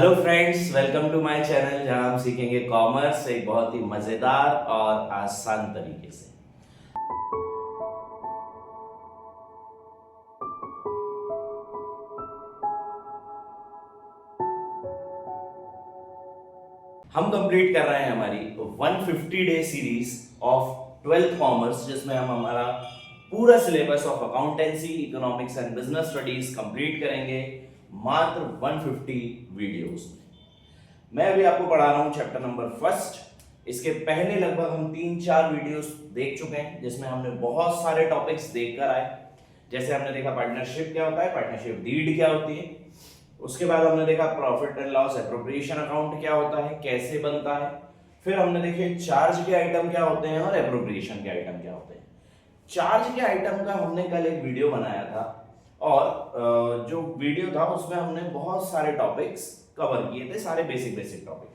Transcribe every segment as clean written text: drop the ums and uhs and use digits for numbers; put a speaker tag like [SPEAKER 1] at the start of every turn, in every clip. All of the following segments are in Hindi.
[SPEAKER 1] Hello friends, welcome to my channel जहां हम सीखेंगे कॉमर्स एक बहुत ही मजेदार और आसान तरीके से। हम कंप्लीट कर रहे हैं हमारी 150 day series of 12th commerce, जिसमें हम हमारा पूरा syllabus of accountancy, economics and business studies complete करेंगे मात्र 150 वीडियोस में। मैं अभी आपको पढ़ा रहा हूं चैप्टर नंबर फर्स्ट। इसके पहले लगभग हम 3-4 वीडियोस देख चुके हैं, जिसमें हमने बहुत सारे टॉपिक्स देखकर आए। जैसे हमने देखा पार्टनरशिप क्या होता है, पार्टनरशिप डीड क्या होती है। उसके बाद हमने देखा profit and loss appropriation account क्या होता है, कैसे बनता है। फिर हमने देखे चार्ज के आइटम क्या होते हैं और एप्रोप्रिएशन के आइटम क्या होते हैं। चार्ज के आइटम का हमने कल एक वीडियो बनाया था और जो वीडियो था उसमें हमने बहुत सारे टॉपिक्स कवर किए थे, सारे बेसिक टॉपिक।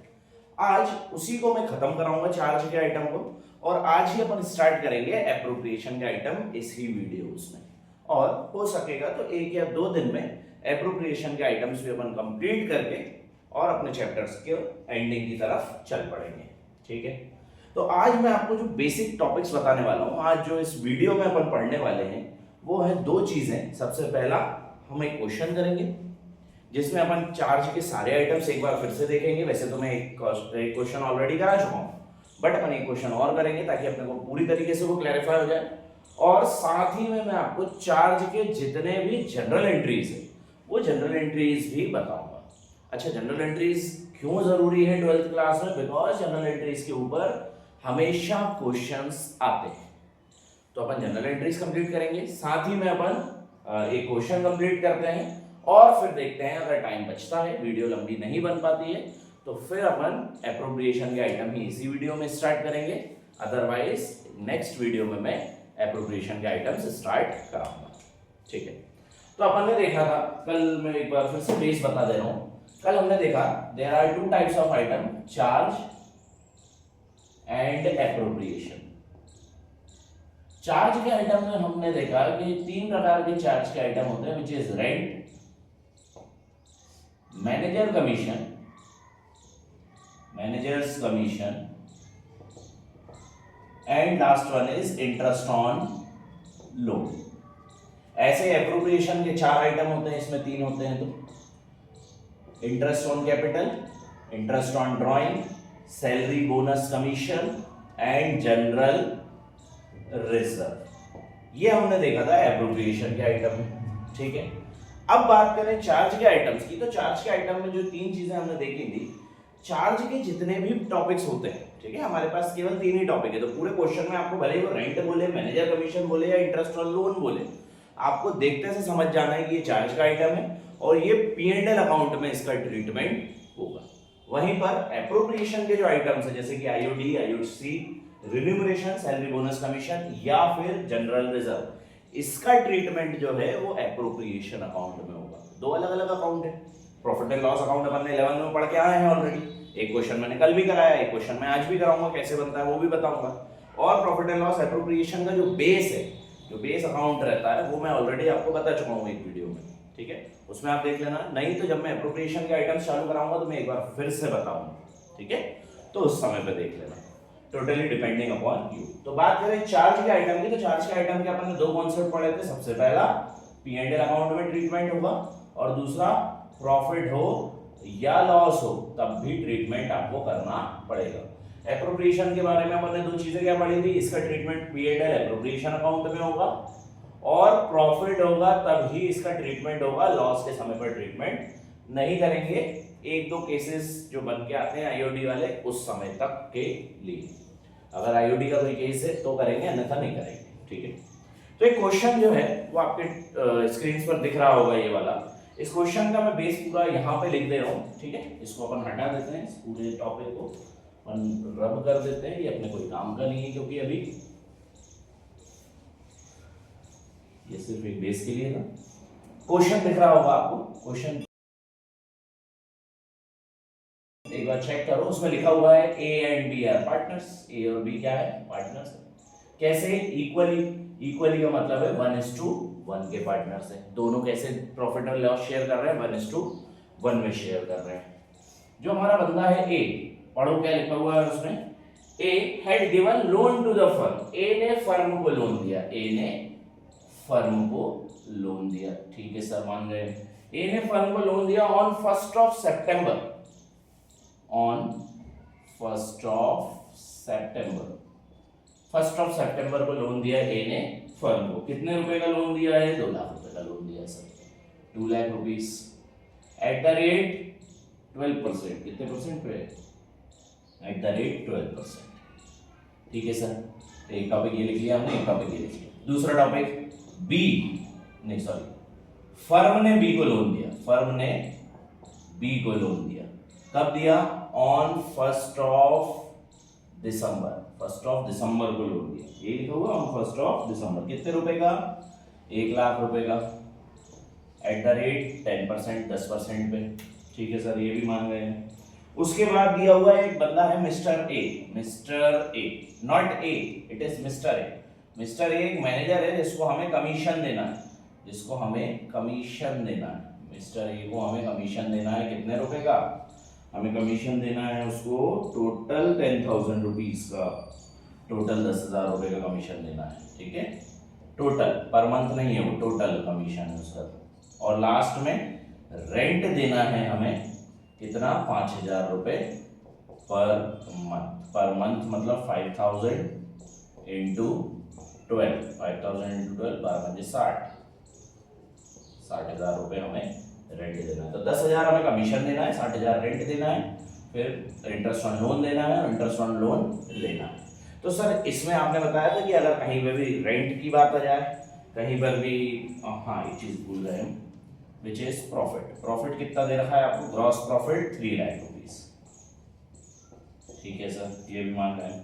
[SPEAKER 1] आज उसी को मैं खत्म कराऊंगा चार्ज के आइटम को, और आज ही अपन स्टार्ट करेंगे एप्रोप्रिएशन के आइटम इसी वीडियोस में। और हो सकेगा तो 1 या 2 दिन में एप्रोप्रिएशन के आइटम्स भी अपन कंप्लीट करके और अपने चैप्टर्स के एंडिंग की तरफ चल पड़ेंगे। ठीक है, तो आज मैं आपको जो बेसिक टॉपिक्स बताने वाला हूं, आज जो इस वीडियो में अपन पढ़ने वाले हैं वो है 2 चीजें। सबसे पहला हम एक क्वेश्चन करेंगे जिसमें अपन चार्ज के सारे आइटम्स एक बार फिर से देखेंगे। वैसे तो मैं एक क्वेश्चन ऑलरेडी करा चुका हूं, बट अपन एक क्वेश्चन और करेंगे ताकि अपने को पूरी तरीके से वो क्लैरिफाई हो जाए। और साथ ही में मैं आपको चार्ज के जितने भी जनरल एंट्रीज है वो जनरल एंट्रीज भी बताऊंगा। अच्छा, जनरल एंट्रीज क्यों जरूरी है 12th क्लास में? बिकॉज जनरल एंट्रीज के ऊपर हमेशा क्वेश्चंस आते हैं। तो अपन जनरल एंट्रीज कंप्लीट करेंगे, साथ ही में अपन एक क्वेश्चन कंप्लीट करते हैं और फिर देखते हैं अगर टाइम बचता है, वीडियो लंबी नहीं बन पाती है, तो फिर अपन एप्रोप्रिएशन के आइटम ही इसी वीडियो में स्टार्ट करेंगे। अदरवाइज नेक्स्ट वीडियो में मैं एप्रोप्रिएशन के आइटम्स स्टार्ट कराऊंगा। ठीक है, तो अपन ने देखा था कल, मैं एक बार फिर से बेस बता दे रहा हूं। कल हमने देखा there are 2 types of item, charge and appropriation. Charge के आइटम में हमने देखा कि 3 प्रकार के चार्ज के आइटम होते हैं, which is rent, manager commission, managers commission, and last one is interest on loan. ऐसे एप्रोप्रिएशन के 4 आइटम होते हैं, इसमें 3 होते हैं। तो interest on capital, interest on drawing, salary bonus commission and general reserve. ये हमने देखा था एप्रोप्रिएशन के आइटम में। ठीक है, अब बात करें चार्ज के आइटम्स की, तो चार्ज के आइटम में जो 3 चीजें हमने देखी थी, चार्ज के जितने भी टॉपिक्स होते हैं, ठीक है, हमारे पास केवल 3 ही टॉपिक है। तो पूरे क्वेश्चन में आपको भले ही वो रेंट बोले, मैनेजर कमीशन बोले या इंटरेस्ट ऑन लोन बोले, आपको देखते से समझ जाना है कि ये चार्ज का आइटम है और ये P&L अकाउंट में इसका ट्रीटमेंट होगा। वहीं पर एप्रोप्रिएशन के जो आइटम्स है, जैसे कि IOD, IOC, remuneration, salary bonus commission या फिर जनरल रिजर्व, इसका ट्रीटमेंट जो है वो एप्रोप्रिएशन अकाउंट में होगा। 2 अलग अलग अकाउंट है। प्रॉफिट एंड लॉस अकाउंट अपन ने 11 में पढ़ के आए हैं ऑलरेडी। एक क्वेश्चन मैंने कल भी कराया, एक क्वेश्चन मैं आज भी कराऊंगा, कैसे बनता है वो भी बताऊंगा। और प्रॉफिट एंड लॉस एप्रोप्रिएशन का जो बेस है, जो बेस अकाउंट रहता है, वो मैं ऑलरेडी आपको बता चुका हूँ एक वीडियो में। ठीक है, उसमें आप देख लेना, नहीं तो जब मैं एप्रोप्रिएशन के आइटम्स चालू कराऊंगा तो मैं एक बार फिर से बताऊंगा। ठीक है, तो उस समय पे देख लेना, टोटली डिपेंडिंग अपॉन यू। तो बात करें चार्ज के आइटम की, तो चार्ज के आइटम के अपन ने 2 कॉन्सेप्ट पढ़े थे। सबसे पहला P&L अकाउंट में ट्रीटमेंट होगा, और दूसरा प्रॉफिट हो या लॉस हो तब भी ट्रीटमेंट आपको करना पड़ेगा। एप्रोप्रिएशन के बारे में अपन ने 2 चीजें क्या पढ़ी थी, इसका ट्रीटमेंट P&L एप्रोप्रिएशन अकाउंट में होगा, और प्रॉफिट होगा तब ही इसका ट्रीटमेंट होगा, लॉस के समय पर ट्रीटमेंट नहीं करेंगे। 1-2 केसेस जो बन के आते हैं IOD वाले, उस समय तक के लिए। अगर IOD का कोई केस है तो करेंगे, अन्यथा नहीं करेंगे। ठीक है, तो एक क्वेश्चन जो है वो आपके स्क्रीन पर दिख रहा होगा, ये वाला। इस क्वेश्चन का मैं बेस पूरा यहाँ पे लिख दे रहा हूँ। ठीक है, इसको अपन हटा देते हैं, इस पूरे टॉपिक को अपन रब कर देते हैं, ये अपने कोई काम का नहीं है, क्योंकि अभी ये सिर्फ एक बेस के लिए था। क्वेश्चन दिख रहा होगा आपको, क्वेश्चन एक बार चेक करो, उसमें लिखा हुआ है A and B are partners. A और B क्या है? पार्टनर्स। कैसे? इक्वली का मतलब है 1:1 के पार्टनर्स है। दोनों कैसे प्रॉफिट और लॉस शेयर कर रहे हैं? 1:1 में शेयर कर रहे हैं। जो हमारा बंदा है ए, पढ़ो क्या लिखा हुआ है उसमें, A had given loan to the firm, A ने फर्म को लोन दिया, ए ने फर्म को लोन दिया, ठीक है सर मान गए। ए ने फर्म को लोन दिया on 1st of September, on 1st of September, 1st of September को लोन दिया ए ने फर्म को। कितने रुपए का लोन दिया है? 2 लाख रुपए का लोन दिया sir, 2 lakh rupees at the rate 12%, कितने परसेंट पे? एट द रेट 12%, ठीक है सर। एक टॉपिक ये लिख लिया हमने, एक टॉपिक ये लिख लिया। दूसरा टॉपिक बी, नहीं सॉरी, फर्म ने बी को लोन दिया, फर्म ने बी को लोन दिया, कब दिया? On 1st of December, 1st of December को लोन दिया, ये लिखा हुआ ऑन 1st of December। कितने रुपए का? 1 लाख रुपए का, एट द रेट 10%, 10% पे, ठीक है सर, ये भी मान गए हैं। उसके बाद दिया हुआ एक बंदा है mister A, mister A, not a, it is mister A. Mister A एक मैनेजर है जिसको हमें कमीशन देना है, जिसको हमें कमीशन देना है, मिस्टर ए को हमें कमीशन देना है, कितने रुपए का? हमें कमीशन देना है उसको टोटल 10,000 रुपीज का, टोटल 10,000 रुपए का कमीशन देना है, ठीक है, टोटल, पर मंथ नहीं है वो, टोटल कमीशन है उसका। और लास्ट में रेंट देना है हमें कितना? 5,000 रुपए पर मंथ, पर मंथ मतलब 5,000 इंटू 12, 5,000 इंटू 12, 12 60,000 रुपए हमें रेंट देना है। तो 10,000 हमें कमीशन देना है, 60,000 रेंट देना है, फिर इंटरेस्ट ऑन लोन देना है, इंटरेस्ट ऑन लोन लेना है। तो सर इसमें आपने बताया था कि अगर कहीं पर भी रेंट की बात आ जाए, कहीं पर भी, हाँ एक चीज भूल गए हम, विच इज प्रॉफिट। प्रॉफिट कितना दे रखा है आपको? ग्रॉस प्रॉफिट 3 लाख रुपीस, ठीक है सर, ये भी मान रहे हैं।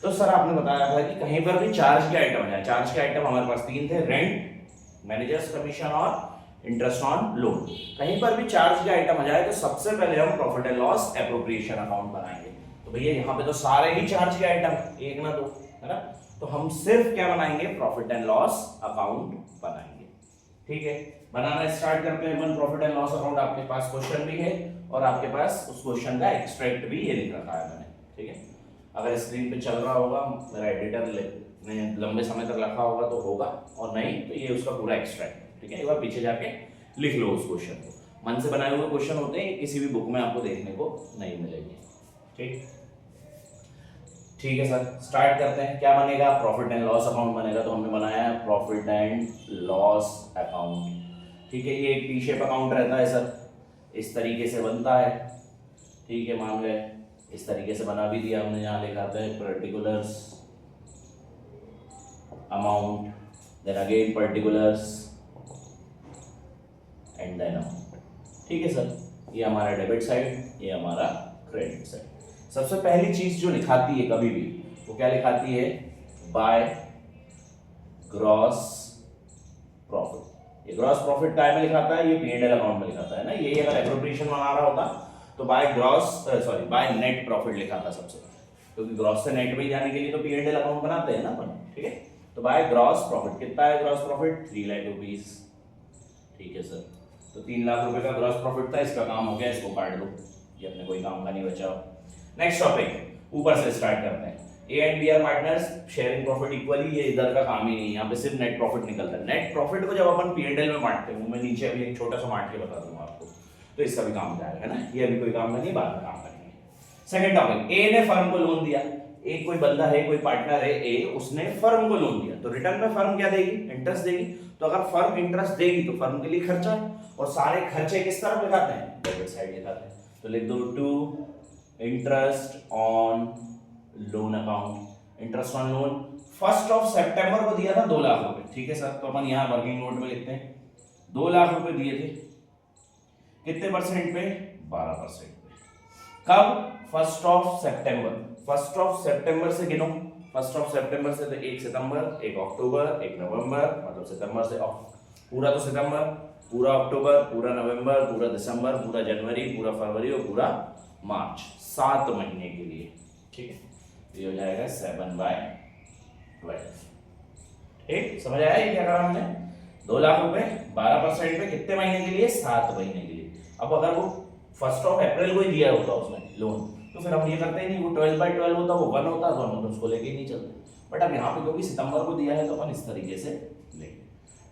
[SPEAKER 1] तो सर आपने बताया था कि कहीं पर भी चार्ज के आइटम है, चार्ज के आइटम हमारे पास 3 थे, रेंट, मैनेजर्स कमीशन और इंटरेस्ट ऑन लोन। कहीं पर भी चार्ज के आइटम आ जाए तो सबसे पहले हम profit and loss appropriation account बनाएंगे। तो भैया यहाँ पे तो सारे ही चार्ज के आइटम, एक ना दो, है ना, तो हम सिर्फ क्या बनाएंगे? प्रॉफिट एंड लॉस अकाउंट बनाएंगे, ठीक है। बनाना स्टार्ट करते हैं अपन प्रॉफिट एंड लॉस अकाउंट। आपके पास क्वेश्चन भी है और आपके पास उस क्वेश्चन का एक्सट्रैक्ट भी ये लिख रखा है मैंने, ठीक है। अगर स्क्रीन पे चल रहा होगा, मेरा एडिटर ने लंबे समय तक रखा होगा तो होगा, और नहीं तो ये उसका पूरा एक्सट्रैक्ट, ठीक है। एक बार पीछे जाके लिख लो उस क्वेश्चन को। मन से बनाए हुए क्वेश्चन होते हैं, किसी भी बुक में आपको देखने को नहीं मिलेंगे, ठीक, ठीक है सर। स्टार्ट करते हैं। क्या बनेगा? प्रॉफिट एंड लॉस अकाउंट बनेगा। तो हमने बनाया है प्रॉफिट एंड लॉस अकाउंट, ठीक है। ये एक टी शेप अकाउंट रहता है सर, इस तरीके से बनता है, ठीक है, मान गए। इस तरीके से बना भी दिया हमने, यहाँ लिखा था particulars amount, then again particulars and then amount, ठीक है सर। ये हमारा डेबिट साइड, ये हमारा क्रेडिट साइड। सबसे पहली चीज जो लिखाती है कभी भी, वो क्या लिखाती है? By gross profit. ये ग्रॉस प्रॉफिट काय में लिखाता है? ये P&L अकाउंट में लिखाता है ना। ये अगर एप्रोप्रिएशन बना रहा होता तो बाय बाय नेट प्रॉफिट लिखाता सबसे पहले, क्योंकि ग्रॉस से नेट में जाने के लिए तो P&L अकाउंट बनाते हैं ना अपन, ठीक है। तो बाय ग्रॉस प्रॉफिट, कितना है ग्रॉस प्रॉफिट? 3 लाख रुपीस, ठीक है सर। तो 3 लाख रुपए का ग्रॉस प्रॉफिट था, इसका काम हो गया, इसको काट दो, ये अपने कोई काम का नहीं बचा। नेक्स्ट टॉपिक, ऊपर से स्टार्ट करते हैं। A and B are partners, sharing profit equally, ये इधर का काम ही नहीं है, यहाँ पे सिर्फ नेट प्रॉफिट निकलता है। नेट प्रॉफिट को जब अपन P&L में बांटते हैं, वो मैं नीचे अभी एक छोटा सा बांट के बता दूंगा आपको, तो इसका भी काम जाएगा, है ना। ये अभी कोई काम नहीं, बाद में काम करेंगे। सेकंड टॉपिक, ए ने फर्म को लोन दिया। एक कोई बंदा है, कोई पार्टनर है ए, उसने फर्म को लोन दिया, तो रिटर्न में फर्म क्या देगी? इंटरेस्ट देगी। तो अगर फर्म इंटरेस्ट देगी तो फर्म के लिए खर्चा है, और सारे खर्चे किस तरफ लिखाते हैं? डेबिट साइड लिखाते हैं। तो लिख दो to interest on loan account. Interest on loan 1st of September को दिया था 2 लाख रुपए, ठीक है सर। तो अपन यहाँ वर्किंग नोट में लिखते हैं 2 लाख रुपए दिए थे, कितने परसेंट पे? 12% पे। कब? 1st of September। 1st of September से गिनो, 1st of September से तो 1 सितंबर, 1 अक्टूबर, 1 नवंबर, मतलब सितंबर से पूरा तो सितंबर, पूरा अक्टूबर, पूरा नवंबर, पूरा दिसंबर, पूरा जनवरी, पूरा फरवरी और पूरा मार्च, 7 महीने के लिए, ठीक है। ये हो जाएगा 7/12, ठीक, समझ आया ये क्या करा हमने? 2 लाख रुपए 12% पे, कितने महीने के लिए? 7 महीने के लिए। अब अगर वो 1 अप्रैल को ही दिया होता उसने लोन, तो फिर हम ये करते ही नहीं, वो 12/12 होता, वो 1 होता, तो हम तो उसको लेके ही नहीं चलते। बट अब यहाँ पे क्योंकि सितंबर को दिया है तो अपन इस तरीके से लेंगे।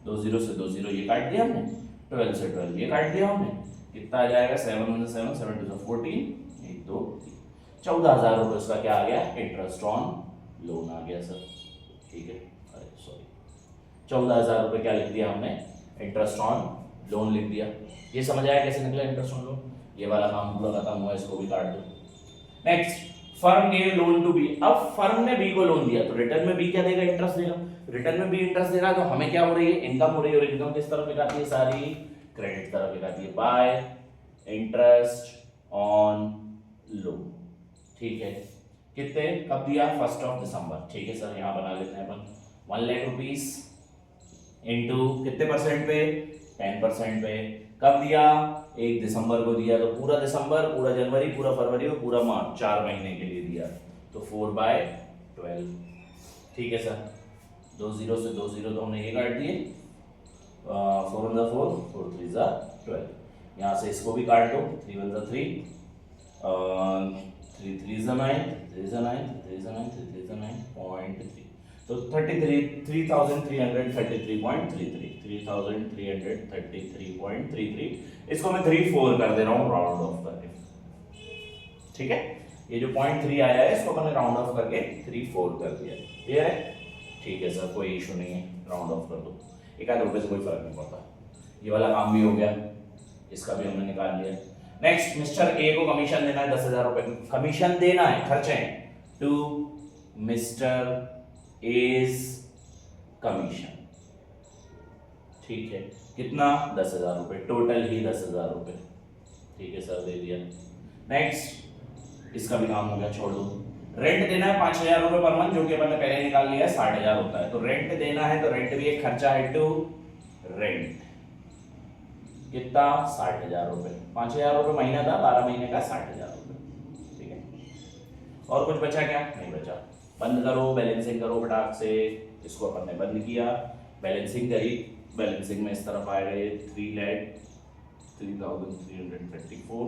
[SPEAKER 1] 2 0 से 2 0 ये काट दिया हमने, 12 से 12 ये काट दिया हमने, कितना आ जाएगा 7 1 7 7 2 14, 1 2 14,000 रुपये उसका क्या आ गया, इंटरेस्ट ऑन लोन आ गया सर। ठीक है, अरे सॉरी 14,000 रुपये क्या लिख दिया हमने, इंटरेस्ट ऑन लोन लिख दिया। ये समझ आया कैसे निकला इंटरेस्ट ऑन लोन, ये वाला काम पूरा खत्म हुआ, इसको भी काट दो। Next, firm gave loan to B, अब फर्म ने बी को लोन दिया तो रिटर्न में बी क्या देगा, इंटरेस्ट देगा। रिटर्न में बी इंटरेस्ट दे रहा है तो हमें क्या हो रही है, इनकम हो रही है, और इनकम किस तरफ दिखाती है, सारी क्रेडिट तरफ दिखाती है, बाय इंटरेस्ट ऑन लोन। ठीक है, कितने कब दिया, 1 दिसंबर। ठीक है सर, यहाँ बना लेते हैं अपन 1 लाख रुपीस इंटू कितने परसेंट पे, 10% पे। कब दिया, 1 दिसंबर को दिया, तो पूरा दिसंबर, पूरा जनवरी, पूरा फरवरी और पूरा मार्च, 4 महीने के लिए दिया, तो 4/12। ठीक है सर, 2 0 से 2 0 तो हमने ये काट दिए, 4 1 4 4 3 12। यहाँ से इसको भी काट दो, 3 1 3 3 3 9 3 9 3 9 3 3 9.3, तो 3,333.33, इसको मैं 3 4 कर दे रहा हूँ राउंड ऑफ करके। ठीक है, ये जो 0.3 आया है इसको मैंने राउंड ऑफ करके 3 4 कर दिया। क्लियर है, ठीक है सर, कोई इशू नहीं है, राउंड ऑफ कर दो, 1 रुपये से कोई फर्क नहीं पड़ता। ये वाला काम भी हो गया, इसका भी हमने निकाल लिया। नेक्स्ट, मिस्टर ए को कमीशन देना है 10,000 रुपए, कमीशन देना है, खर्चे टू मिस्टर एज कमीशन। ठीक है, कितना, 10,000 रुपए, टोटल ही 10,000 रुपए। ठीक है सर, दे दिया। नेक्स्ट, इसका भी काम हो गया, छोड़ दो। रेंट देना है 5,000 रुपए पर मंथ, जो कि अपन ने पहले निकाल लिया है, 60,000 होता है, तो रेंट देना है, तो रेंट भी एक खर्चा है, टू रेंट, कितना, 60,000 रुपए, 5,000 रुपए महीना था, 12 महीने का 60,000 रुपए। ठीक है, और कुछ बचा क्या, नहीं बचा। बंद करो, बैलेंसिंग करो फटाक से, इसको अपन ने बंद किया, बैलेंसिंग करी, बैलेंसिंग में इस तरफ आएगा ये 3,03,334,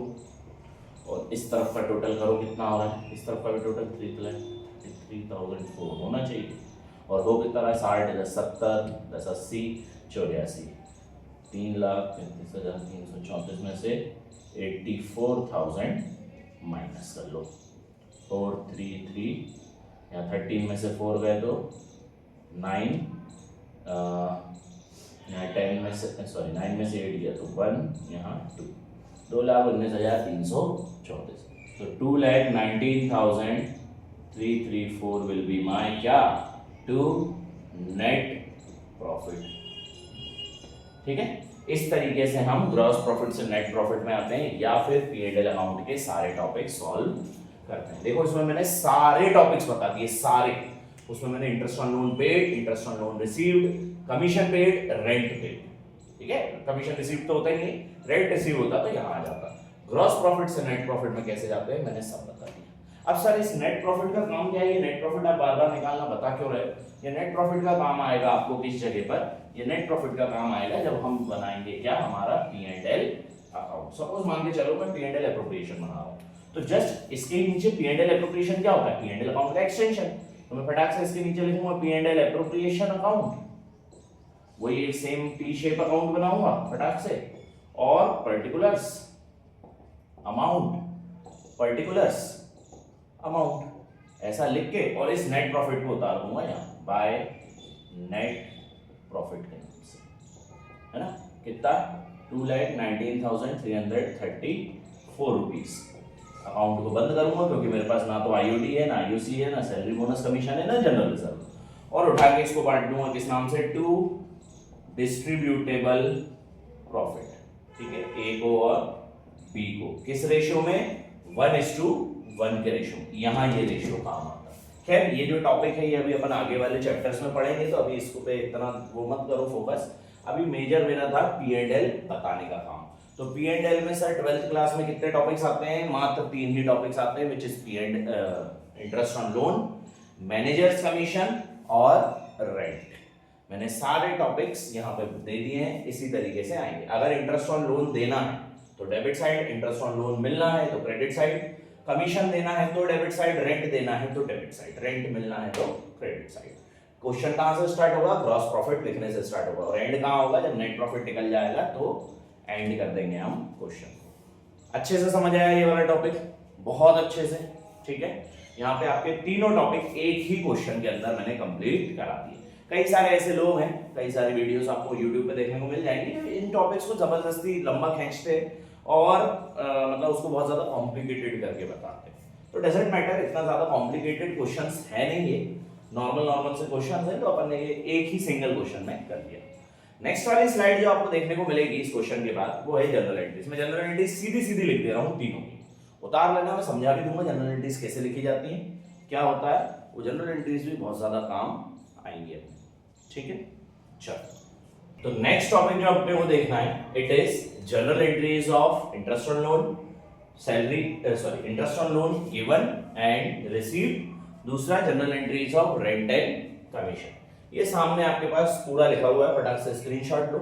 [SPEAKER 1] और इस तरफ का टोटल करो कितना हो रहा है, इस तरफ का भी टोटल 3,33,004 होना चाहिए, और हो कितना रहा है, 60 10 70 10 80 84, 3,35,334 में से 84,000 माइनस कर लो, 433, यहाँ 13 में से 4 गए तो 9, यहाँ 10 में से, सॉरी 9 में से 8 गया तो 1, यहाँ 2, 2,19,334, तो 2,19,334 विल बी माई क्या, टू नेट प्रॉफिट। ठीक है, इस तरीके से हम ग्रॉस प्रॉफिट से नेट प्रॉफिट में आते हैं, या फिर P&L अकाउंट के सारे टॉपिक सॉल्व करते हैं। देखो इसमें मैंने सारे टॉपिक्स बता दिए, सारे, उसमें मैंने interest on loan paid, interest on loan received, commission paid, rent paid. ठीक है, कमीशन रिसीव्ड तो होता ही नहीं, रेंट रिसीव होता तो यहाँ आ जाता। ग्रॉस प्रॉफिट से नेट प्रॉफिट में कैसे जाते हैं मैंने सब बता दिया। अब सर इस नेट प्रॉफिट का काम क्या है, ये नेट प्रॉफिट आप बार बार निकालना बता क्यों रहे, ये नेट प्रॉफिट का काम आएगा आपको किस जगह पर, ये नेट प्रॉफिट का काम आएगा जब हम बनाएंगे क्या, हमारा P&L अकाउंट। सपोज मान के चलो मैं P&L एप्रोप्रिएशन बना रहा हूँ, तो जस्ट इसके नीचे P&L एप्रोप्रिएशन क्या होता है, P&L अकाउंट का एक्सटेंशन, तो मैं फटाक से इसके नीचे लिखूंगा P&L एप्रोप्रिएशन अकाउंट, वही एक सेम टी शेप अकाउंट बनाऊंगा फटाक से, और पर्टिकुलर्स अमाउंट ऐसा लिख के, और इस नेट प्रॉफिट को उतार दूंगा यहाँ बाय नेट प्रॉफिट के नाम से, है ना, कितना, 2,19,334 रुपीज। अकाउंट को बंद करूंगा क्योंकि मेरे पास ना तो IOD है, ना IOC है, ना सैलरी बोनस कमीशन है, ना जनरल रिजर्व, और उठा के इसको बांट दूंगा किस नाम से, टू डिस्ट्रीब्यूटेबल प्रॉफिट। ठीक है, A को और B को किस रेशियो में, 1:1 के रेशियो, यहाँ ये रेशियो काम आता है। खैर ये जो टॉपिक है ये अभी अपन आगे वाले चैप्टर्स में पढ़ेंगे, तो अभी इसको पे इतना वो मत करो फोकस, अभी मेजर मेरा था P&L बताने का काम। तो P&L में सर 12th क्लास में कितने टॉपिक्स आते हैं, मात्र 3 ही टॉपिक्स आते हैं, which is interest on loan, managers commission और रेंट। मैंने सारे टॉपिक्स यहाँ पे दे दिए हैं, इसी तरीके से आएंगे। अगर इंटरेस्ट ऑन लोन देना है तो debit side, interest on loan मिलना है तो क्रेडिट साइड, कमीशन देना है तो डेबिट साइड, रेंट देना है तो डेबिट साइड, रेंट मिलना है तो क्रेडिट साइड। क्वेश्चन कहां से स्टार्ट होगा? ग्रॉस प्रॉफिट लिखने से स्टार्ट होगा, और एंड कहां होगा? जब नेट प्रॉफिट निकल जाएगा तो एंड कर देंगे हम क्वेश्चन को। अच्छे से समझ आया ये वाला टॉपिक? बहुत अच्छे से, ठीक है। यहाँ पे आपके तीनों टॉपिक एक ही क्वेश्चन के अंदर मैंने कंप्लीट करा दिए। कई सारे ऐसे लोग हैं, कई सारे वीडियोस आपको YouTube पे देखने को मिल जाएंगे, इन टॉपिक्स को जबरदस्ती लंबा खींचते और मतलब उसको बहुत ज्यादा कॉम्प्लिकेटेड करके बताते हैं। तो डजंट मैटर, इतना ज्यादा कॉम्प्लिकेटेड क्वेश्चंस है नहीं ये, नॉर्मल से क्वेश्चंस है, तो अपन ने ये एक ही सिंगल क्वेश्चन में कर दिया। नेक्स्ट वाली स्लाइड जो आपको देखने को मिलेगी इस क्वेश्चन के बाद, वो है जनरल एंट्रीज। मैं जनरल एंट्रीज सीधी सीधी लिख दे रहा हूँ तीनों की, उतार लेना, मैं समझा भी दूंगा जनरल एंट्रीज कैसे लिखी जाती है, क्या होता है। वो जनरल एंट्रीज भी बहुत ज्यादा काम आएंगे, ठीक है। चलो, तो नेक्स्ट टॉपिक जो अपने को देखना है, it is journal entries of interest on loan, salary interest on loan given and received. दूसरा journal entries of rent and commission. ये सामने आपके पास पूरा लिखा हुआ है, फटाक से स्क्रीनशॉट लो,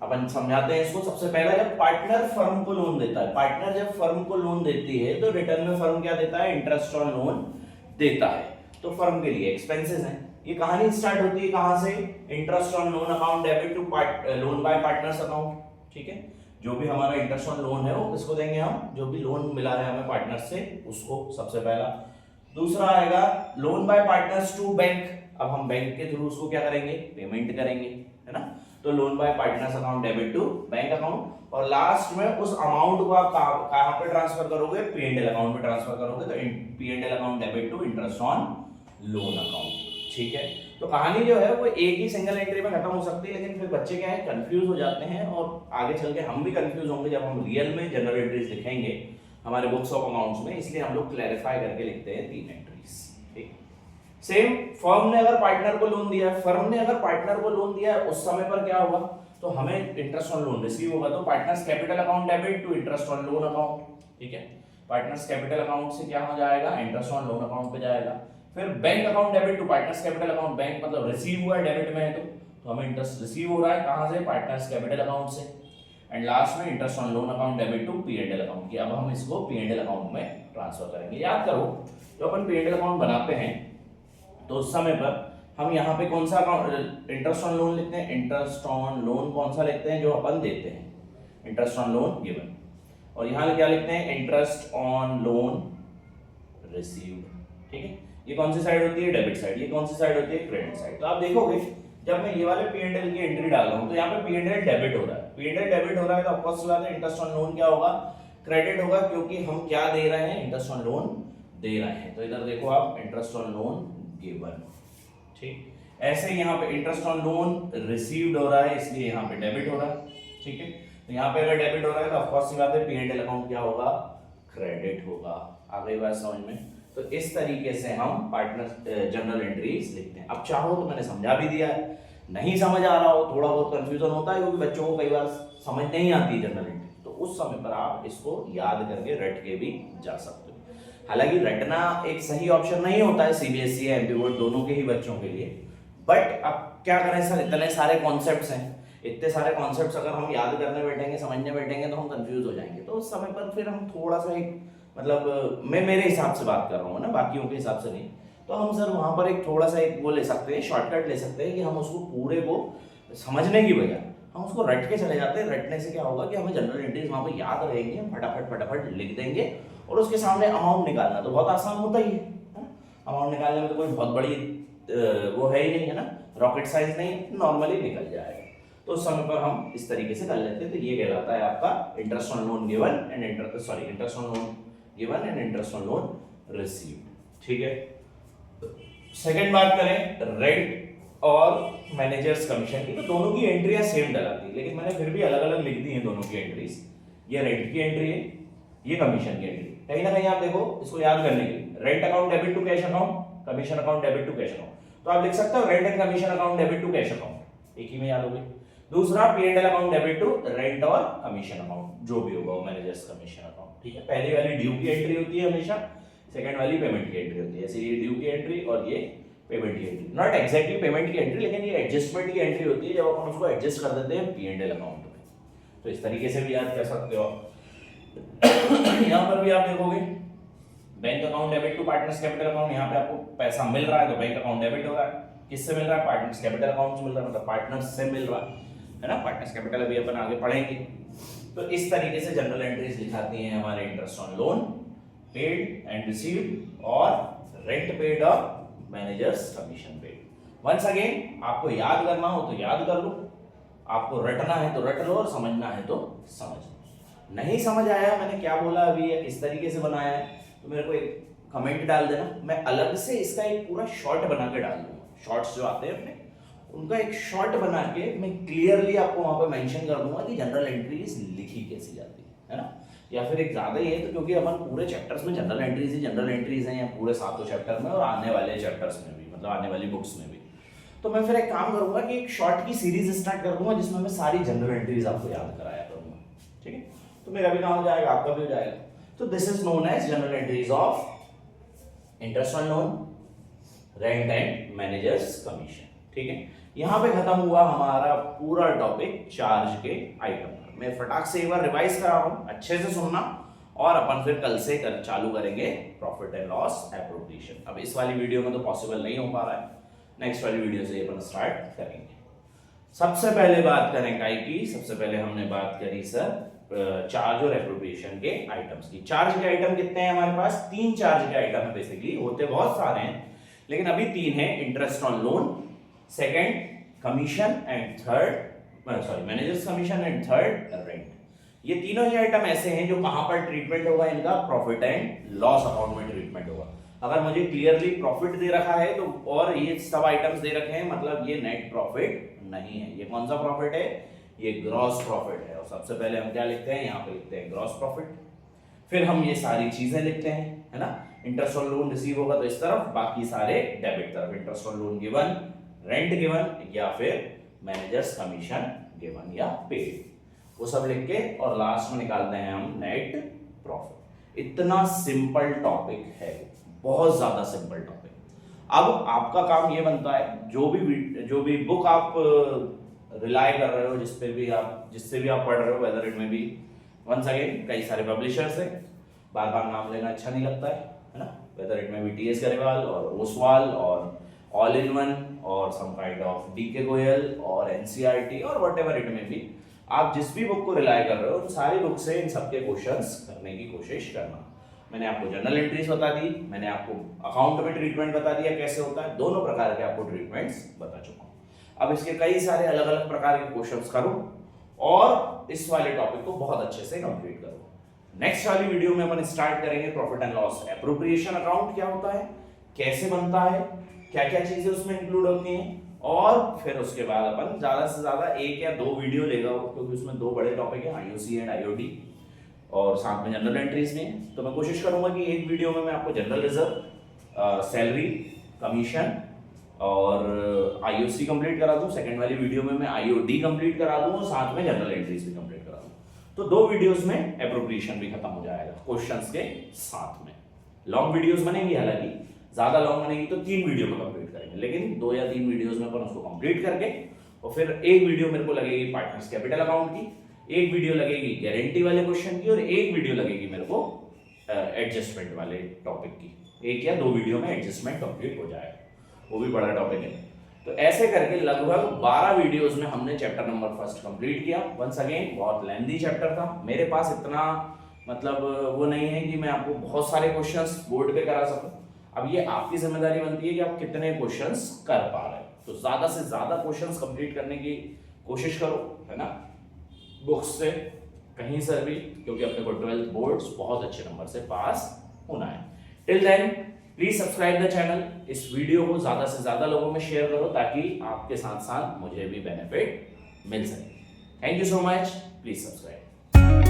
[SPEAKER 1] अपन समझाते हैं इसको। सबसे पहला, जब पार्टनर फर्म को लोन देता है, पार्टनर जब फर्म को लोन देती है तो रिटर्न में फर्म क्या देता है? इंटरेस्ट ऑन लोन देता है। तो फर्म के लिए एक्सपेंसेस हैं। ये कहानी स्टार्ट होती है कहां से? Interest on loan account debit to loan by partners account, ठीक है। जो भी हमारा इंटरेस्ट ऑन लोन है वो किसको देंगे हम? जो भी लोन मिला है हमें पार्टनर से उसको, सबसे पहला। दूसरा आएगा loan by partners to bank. अब हम बैंक के थ्रू उसको क्या करेंगे? पेमेंट करेंगे, है ना। तो loan by partners account debit to bank account. और लास्ट में उस अमाउंट को आप कहां पे ट्रांसफर करोगे? P&L अकाउंट में ट्रांसफर करोगे, तो P&L account debit to interest on loan account, ठीक है। तो कहानी जो है वो एक ही सिंगल एंट्री में खत्म हो सकती है, लेकिन फिर बच्चे क्या है, कंफ्यूज हो जाते हैं, और आगे चल के हम भी कंफ्यूज होंगे जब हम रियल में जनरल एंट्रीज लिखेंगे हमारे बुक्स ऑफ अकाउंट्स में, इसलिए हम लोग क्लैरिफाई करके लिखते हैं 3 एंट्रीज, ठीक। सेम, फर्म ने अगर पार्टनर को लोन दिया है, फर्म ने अगर पार्टनर को लोन दिया है, उस समय पर क्या होगा? तो हमें इंटरेस्ट ऑन लोन रिसीव होगा, तो partners capital account debit to interest on loan account, ठीक है। पार्टनर्स कैपिटल अकाउंट से क्या हो जाएगा? इंटरेस्ट ऑन लोन अकाउंट पे जाएगा। फिर bank account debit to partners capital account, bank मतलब रिसीव हुआ है, डेबिट में है तो हमें इंटरेस्ट रिसीव हो रहा है कहां से? पार्टनर्स कैपिटल अकाउंट से। एंड लास्ट में interest on loan account debit to P&L account की। अब हम इसको P&L अकाउंट में ट्रांसफर करेंगे। याद करो, जो अपन P&L अकाउंट बनाते हैं तो उस समय पर हम यहाँ पे कौन सा अकाउंट इंटरेस्ट ऑन लोन लिखते हैं? इंटरेस्ट ऑन लोन कौन सा लिखते हैं? जो अपन देते हैं, इंटरेस्ट ऑन लोन गिवन। और यहाँ क्या लिखते हैं? इंटरेस्ट ऑन लोन रिसीव्ड, ठीक है। ये कौन सी साइड होती है? Debit side. ये कौन सी साइड होती है? Credit side. तो आप देखोगे जब मैं ये वाले P&L की एंट्री डाल रहा हूँ तो यहाँ पे P&L डेबिट हो रहा है, P&L डेबिट हो रहा है, तो ऑफ कोर्स बात है इंटरेस्ट ऑन लोन क्या होगा? क्रेडिट होगा, क्योंकि हम क्या दे रहे हैं? इंटरेस्ट ऑन लोन दे रहे हैं। तो इधर देखो आप, इंटरेस्ट ऑन लोन गिवन, ठीक। ऐसे यहाँ पे इंटरेस्ट ऑन लोन रिसीव्ड हो रहा है, इसलिए यहाँ पे डेबिट हो रहा है, ठीक है। तो यहाँ पे अगर डेबिट हो रहा है तो ऑफ कोर्स बात है P&L अकाउंट क्या होगा? क्रेडिट होगा। आ गई बात समझ में? तो इस तरीके से हम पार्टनर जनरल एंट्रीज लिखते हैं। अब चाहो तो मैंने समझा भी दिया है, नहीं समझ आ रहा हो, थोड़ा बहुत कंफ्यूजन होता है क्योंकि बच्चों को कई बार समझ नहीं आती जनरल एंट्री, तो उस समय पर आप इसको याद करके रट के भी जा सकते हो। हालांकि रटना एक सही ऑप्शन नहीं होता है CBSE या MP बोर्ड दोनों के ही बच्चों के लिए, बट अब क्या करें सर, इतने सारे कॉन्सेप्ट्स हैं, इतने सारे कॉन्सेप्ट्स अगर हम याद करने बैठेंगे, समझने बैठेंगे तो हम कंफ्यूज हो जाएंगे। तो उस समय पर फिर हम थोड़ा सा एक मतलब मैं मेरे हिसाब से बात कर रहा हूँ ना, बाकियों के हिसाब से नहीं, तो हम सर वहाँ पर एक थोड़ा सा एक वो ले सकते हैं, शॉर्टकट ले सकते हैं कि हम उसको पूरे को समझने की बजाय हम उसको रट के चले जाते हैं। रटने से क्या होगा कि हमें जनरल एंट्रीज वहाँ पर याद रहेंगे, फटाफट लिख देंगे, और उसके सामने अमाउंट निकालना तो बहुत आसान होता ही है ना। अमाउंट निकालने में तो कोई बहुत बड़ी वो है ही नहीं, है ना, रॉकेट साइंस नहीं, नॉर्मली निकल जाएगा। तो उस समय पर हम इस तरीके से कर लेते हैं। तो ये कहलाता है आपका interest on loan given and interest on loan given and interest on loan received, ठीक है। सेकंड बात करें रेंट और मैनेजर्स कमीशन की, तो दोनों की एंट्रियां सेम डलाती है, लेकिन मैंने फिर भी अलग अलग लिख दी है दोनों की एंट्रीज। ये रेंट की एंट्री है, ये कमीशन की एंट्री। कहीं ना कहीं आप देखो इसको याद करने के लिए, rent account debit to cash account, commission account debit to cash account, तो आप लिख सकते हो rent and commission account debit to cash account, एक ही में याद हो गई। दूसरा P&L account debit to rent और कमीशन अकाउंट, जो भी होगा वो मैनेजर्स कमीशन अकाउंट, ठीक है। पहली वाली ड्यू की एंट्री होती है हमेशा, सेकंड वाली पेमेंट की एंट्री होती है। ऐसे ये ड्यू की एंट्री और ये पेमेंट की एंट्री, नॉट एग्जैक्टली पेमेंट की एंट्री, लेकिन ये एडजस्टमेंट की एंट्री होती है जब अपन उसको एडजस्ट कर देते हैं P&L अकाउंट में। तो इस तरीके से भी याद कर सकते हो। यहाँ पर भी आप देखोगे bank account debit to partners capital account, यहाँ पे आपको पैसा मिल रहा है तो बैंक अकाउंट डेबिट हो रहा है। किससे मिल रहा है? पार्टनर्स कैपिटल अकाउंट से मिल रहा है, मतलब पार्टनर्स से मिल रहा है ना। पार्टनर्स कैपिटल अभी अपन आगे पढ़ेंगे। तो इस तरीके से जनरल एंट्रीज लिखाती हैं हमारे interest on loan, paid and received और रेंट पेड और managers commission paid. Once again आपको याद करना हो तो याद कर लो, आपको रटना है तो रट लो और समझना है तो समझ लो। नहीं समझ आया मैंने क्या बोला अभी या किस तरीके से बनाया है तो मेरे को एक कमेंट डाल देना, मैं अलग से इसका एक पूरा शॉर्ट बना के डाल दूंगा। शॉर्ट्स जो आते हैं अपने उनका एक शॉर्ट बना के मैं क्लियरली आपको वहां पे मेंशन कर दूंगा कि जनरल एंट्रीज लिखी कैसी जाती है ना। या फिर एक ज्यादा ही है तो क्योंकि अपन पूरे चैप्टर्स में जनरल एंट्रीज हैं या पूरे 7 चैप्टर में और आने वाले चैप्टर्स में भी, मतलब आने वाली बुक्स में भी, तो मैं फिर एक काम करूंगा कि एक शॉर्ट की सीरीज स्टार्ट कर दूंगा जिसमें मैं सारी जनरल एंट्रीज आपको याद कराया करूंगा। ठीक है, तो मेरा भी काम हो जाएगा, आपका भी हो जाएगा। तो this is known as general entries of interest on loan, rent and managers commission. ठीक है, यहां पे खत्म हुआ हमारा पूरा टॉपिक चार्ज के आइटम। मैं फटाक से एक बार रिवाइज करा रहा हूं, अच्छे से सुनना, और अपन फिर कल से चालू करेंगे प्रॉफिट एंड लॉस एप्रोप्रिएशन। अब इस वाली वीडियो में तो पॉसिबल नहीं हो पा रहा है, नेक्स्ट वाली वीडियो से अपन स्टार्ट करेंगे। सबसे पहले बात करें काय की, सबसे पहले हमने बात करी सर चार्ज और एप्रोप्रिएशन के आइटम्स की। चार्ज के आइटम कितने हैं हमारे पास? 3 चार्ज के आइटम है, बेसिकली होते बहुत सारे हैं लेकिन अभी 3 है। Interest on loan, second commission and third managers commission and third rent. ये तीनों ही आइटम ऐसे हैं जो कहां पर ट्रीटमेंट होगा इनका? प्रॉफिट एंड लॉस अकाउंट में ट्रीटमेंट होगा। अगर मुझे क्लियरली प्रॉफिट दे रखा है तो, और ये सब आइटम्स दे रखे हैं, मतलब ये नेट प्रॉफिट नहीं है। ये कौन सा प्रॉफिट है? ये ग्रॉस प्रॉफिट है। और सबसे पहले हम क्या लिखते हैं? यहाँ पे लिखते हैं ग्रॉस प्रॉफिट। फिर हम ये सारी चीजें लिखते हैं, है ना। इंटरेस्ट ऑन लोन रिसीव होगा तो इस तरफ, बाकी सारे डेबिट तरफ। Interest on loan given, rent given, या फिर मैनेजर्स कमीशन गिवन या पेड, वो सब लिख के और लास्ट में निकालते हैं हम नेट प्रॉफिट। इतना सिंपल टॉपिक है, बहुत ज्यादा सिंपल टॉपिक। अब आपका काम ये बनता है, जो भी बुक आप रिलाई कर रहे हो, जिससे भी आप पढ़ रहे हो, weather it may B, once again कई सारे पब्लिशर्स हैं, बार बार नाम लेना अच्छा नहीं लगता है ना। Whether it may be TS Grewal और ओसवाल और ऑल इन वन और some kind of DK Goyal और एनसीईआरटी और व्हाटएवर इट में बी, आप जिस भी बुक को रिलाई कर रहे हो, सारी बुक से इन सबके क्वेश्चंस करने की कोशिश करना। मैंने आपको जनरल एंट्रीज बता दी, मैंने आपको अकाउंट में ट्रीटमेंट बता दिया कैसे होता है, दोनों प्रकार के आपको ट्रीटमेंट्स बता चुका हूं। अब इसके कई सारे अलग अलग प्रकार के क्वेश्चंस करो और इस वाले टॉपिक को बहुत अच्छे से कंप्लीट करो। नेक्स्ट वाली वीडियो में अपन स्टार्ट करेंगे profit and loss appropriation account क्या होता है, कैसे बनता है, क्या क्या चीजें उसमें इंक्लूड होती हैं, और फिर उसके बाद अपन ज्यादा से ज्यादा 1 या 2 वीडियो लेगा, क्योंकि उसमें 2 बड़े टॉपिक है, आईओसी एंड आईओडी, और साथ में जनरल एंट्रीज में। तो मैं कोशिश करूंगा कि एक वीडियो में मैं आपको जनरल रिजर्व, सैलरी, कमीशन और आईओसी कंप्लीट करा दूं, सेकंड वाली वीडियो में मैं आईओडी कंप्लीट करा दूं और साथ में जनरल एंट्रीज भी कंप्लीट करा दूं। तो 2 वीडियोस में एप्रोप्रिएशन भी खत्म हो जाएगा क्वेश्चंस के साथ में। लॉन्ग वीडियोस बनेंगी, हालांकि ज्यादा लॉन्ग बनेगी तो 3 वीडियो में कंप्लीट करेंगे, लेकिन 2 या 3 वीडियोस में अपन उसको कंप्लीट करके, और फिर एक वीडियो मेरे को लगेगी पार्टनर्स कैपिटल अकाउंट की, एक वीडियो लगेगी गारंटी वाले क्वेश्चन की, और एक वीडियो लगेगी मेरे को एडजस्टमेंट वाले टॉपिक की। 1 या 2 वीडियो में एडजस्टमेंट कंप्लीट हो जाएगा, वो भी बड़ा टॉपिक है। तो ऐसे करके लगभग 12 वीडियोस में हमने चैप्टर नंबर 1 कंप्लीट किया। वंस अगेन बहुत लेंथी चैप्टर था, मेरे पास इतना मतलब वो नहीं है कि मैं आपको बहुत सारे क्वेश्चंस बोर्ड पे करा सकूं। अब ये आपकी जिम्मेदारी बनती है कि आप कितने क्वेश्चंस कर पा रहे हैं। तो ज्यादा से ज्यादा क्वेश्चंस कंप्लीट करने की कोशिश करो, है ना, बुक्स से कहीं से भी, क्योंकि अपने को 12th बोर्ड्स बहुत अच्छे नंबर से पास होना है। Till then please subscribe the channel, इस वीडियो को ज्यादा से ज्यादा लोगों में शेयर करो ताकि आपके साथ साथ मुझे भी बेनिफिट मिल सके। Thank you so much, please subscribe.